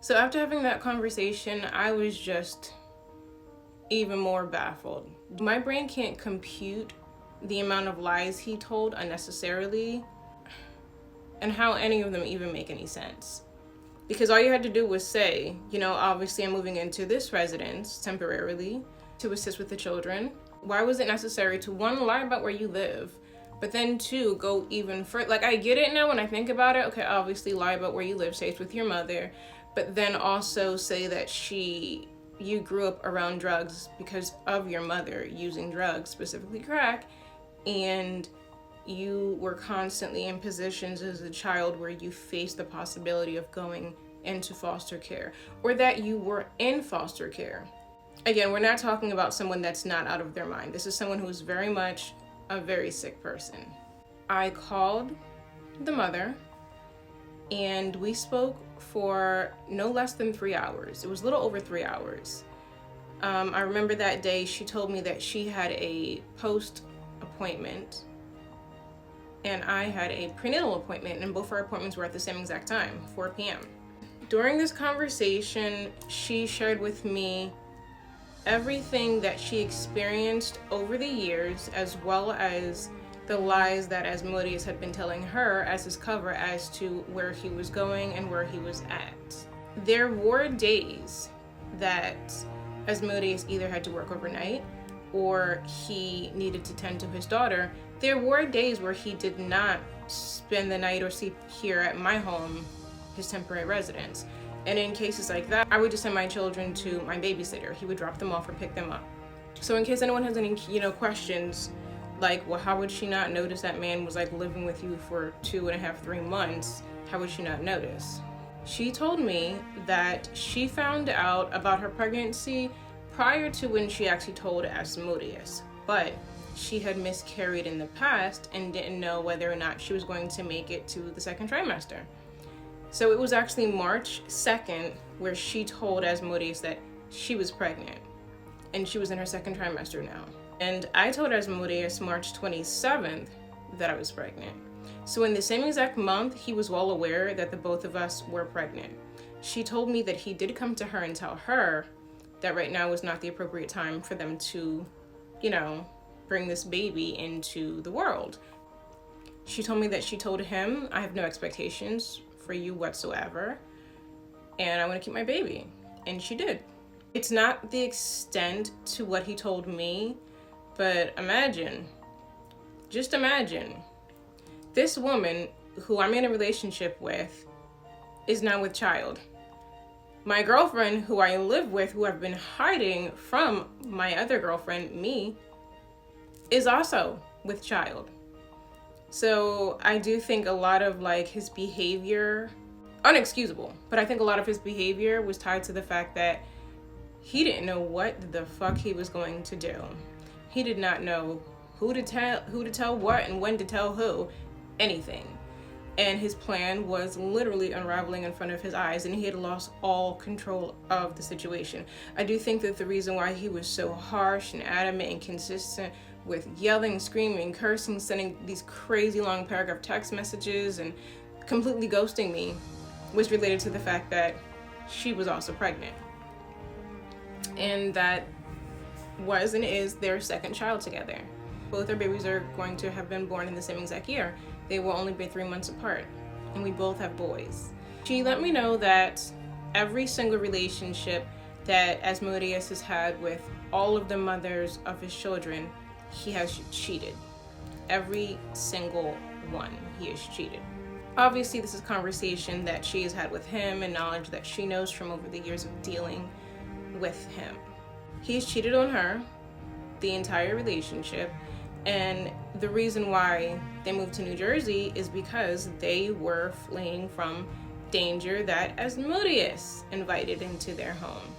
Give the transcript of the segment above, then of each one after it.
So after having that conversation, I was just even more baffled. My brain can't compute the amount of lies he told unnecessarily and how any of them even make any sense. Because all you had to do was say, obviously I'm moving into this residence temporarily to assist with the children. Why was it necessary to, one, lie about where you live, but then two, go even further? Like, I get it now when I think about it. Okay, obviously lie about where you live, say it's with your mother, but then also say that you grew up around drugs because of your mother using drugs, specifically crack, and you were constantly in positions as a child where you faced the possibility of going into foster care, or that you were in foster care. Again, we're not talking about someone that's not out of their mind. This is someone who is very much a very sick person. I called the mother and we spoke for no less than 3 hours. It was a little over 3 hours. I remember that day she told me that she had a post appointment and I had a prenatal appointment, and both our appointments were at the same exact time, 4 p.m. During this conversation, she shared with me everything that she experienced over the years, as well as the lies that Asmodeus had been telling her as his cover as to where he was going and where he was at. There were days that Asmodeus either had to work overnight or he needed to tend to his daughter. There were days where he did not spend the night or sleep here at my home, his temporary residence. And in cases like that, I would just send my children to my babysitter. He would drop them off or pick them up. So in case anyone has any, questions, like, well, how would she not notice that man was like living with you for 2.5, 3 months? How would she not notice? She told me that she found out about her pregnancy prior to when she actually told Asmodeus, but she had miscarried in the past and didn't know whether or not she was going to make it to the second trimester. So it was actually March 2nd where she told Asmodeus that she was pregnant and she was in her second trimester now. And I told Asmodeus March 27th that I was pregnant. So in the same exact month, he was well aware that the both of us were pregnant. She told me that he did come to her and tell her that right now was not the appropriate time for them to, bring this baby into the world. She told me that she told him, I have no expectations for you whatsoever, and I want to keep my baby. And she did. It's not the extent to what he told me, but just imagine, this woman who I'm in a relationship with is now with child. My girlfriend who I live with, who I've been hiding from my other girlfriend, me, is also with child. So I do think a lot of his behavior, unexcusable, but I think a lot of his behavior was tied to the fact that he didn't know what the fuck he was going to do. He did not know who to tell what and when to tell who, anything. And his plan was literally unraveling in front of his eyes, and he had lost all control of the situation. I do think that the reason why he was so harsh and adamant and consistent with yelling, screaming, cursing, sending these crazy long paragraph text messages and completely ghosting me was related to the fact that she was also pregnant. And that was and is their second child together. Both our babies are going to have been born in the same exact year. They will only be 3 months apart, and we both have boys. She let me know that every single relationship that Asmodeus has had with all of the mothers of his children, he has cheated. Every single one, he has cheated. Obviously, this is conversation that she has had with him and knowledge that she knows from over the years of dealing with him. He's cheated on her the entire relationship, and the reason why they moved to New Jersey is because they were fleeing from danger that Asmodeus invited into their home.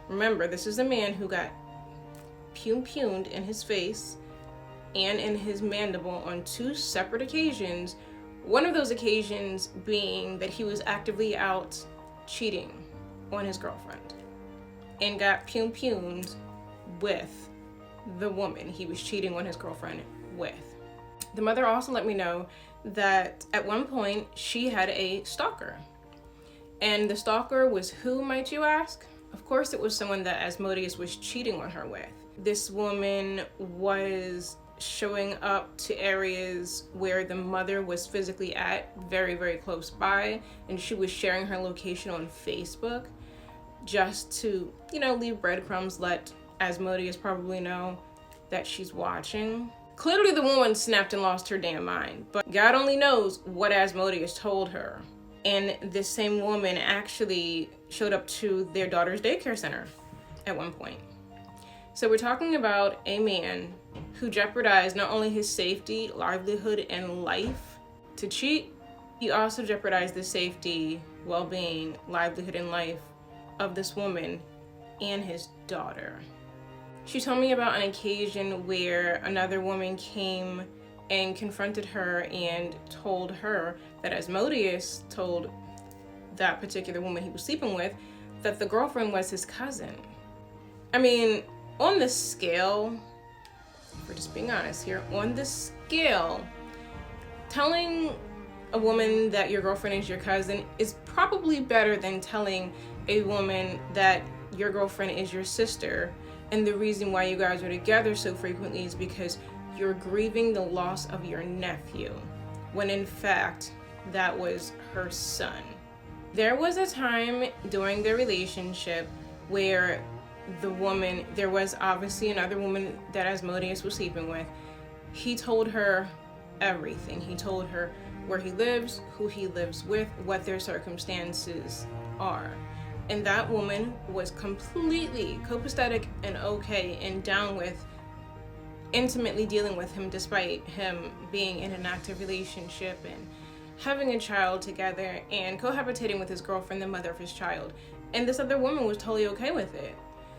Remember, this is a man who got pum-pumed in his face and in his mandible on 2 separate occasions. One of those occasions being that he was actively out cheating on his girlfriend and got pum-pumed with the woman he was cheating on his girlfriend with. The mother also let me know that at one point she had a stalker, And the stalker was who, might you ask? Of course, it was someone that Asmodeus was cheating on her with. This woman was showing up to areas where the mother was physically at, very, very close by, and she was sharing her location on Facebook just to, leave breadcrumbs, let Asmodeus probably know that she's watching. Clearly the woman snapped and lost her damn mind, but God only knows what Asmodeus told her. And this same woman actually showed up to their daughter's daycare center at one point. So we're talking about a man who jeopardized not only his safety, livelihood, and life to cheat, he also jeopardized the safety, well-being, livelihood, and life of this woman and his daughter. She told me about an occasion where another woman came and confronted her and told her that Asmodeus told that particular woman he was sleeping with that the girlfriend was his cousin. I mean, on the scale, we're just being honest here, on the scale, telling a woman that your girlfriend is your cousin is probably better than telling a woman that your girlfriend is your sister, and the reason why you guys are together so frequently is because you're grieving the loss of your nephew, when in fact, that was her son. There was a time during their relationship where there was obviously another woman that Asmodeus was sleeping with. He told her everything. He told her where he lives, who he lives with, what their circumstances are. And that woman was completely copacetic and okay and down with intimately dealing with him despite him being in an active relationship and having a child together and cohabitating with his girlfriend, the mother of his child. And this other woman was totally okay with it.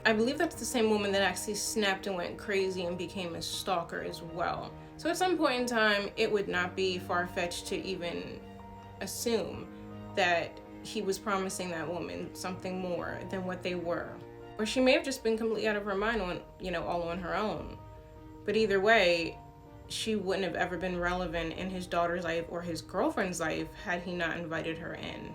I believe that's the same woman that actually snapped and went crazy and became a stalker as well. So at some point in time, it would not be far-fetched to even assume that he was promising that woman something more than what they were. Or she may have just been completely out of her mind on, all on her own. But either way, she wouldn't have ever been relevant in his daughter's life or his girlfriend's life had he not invited her in.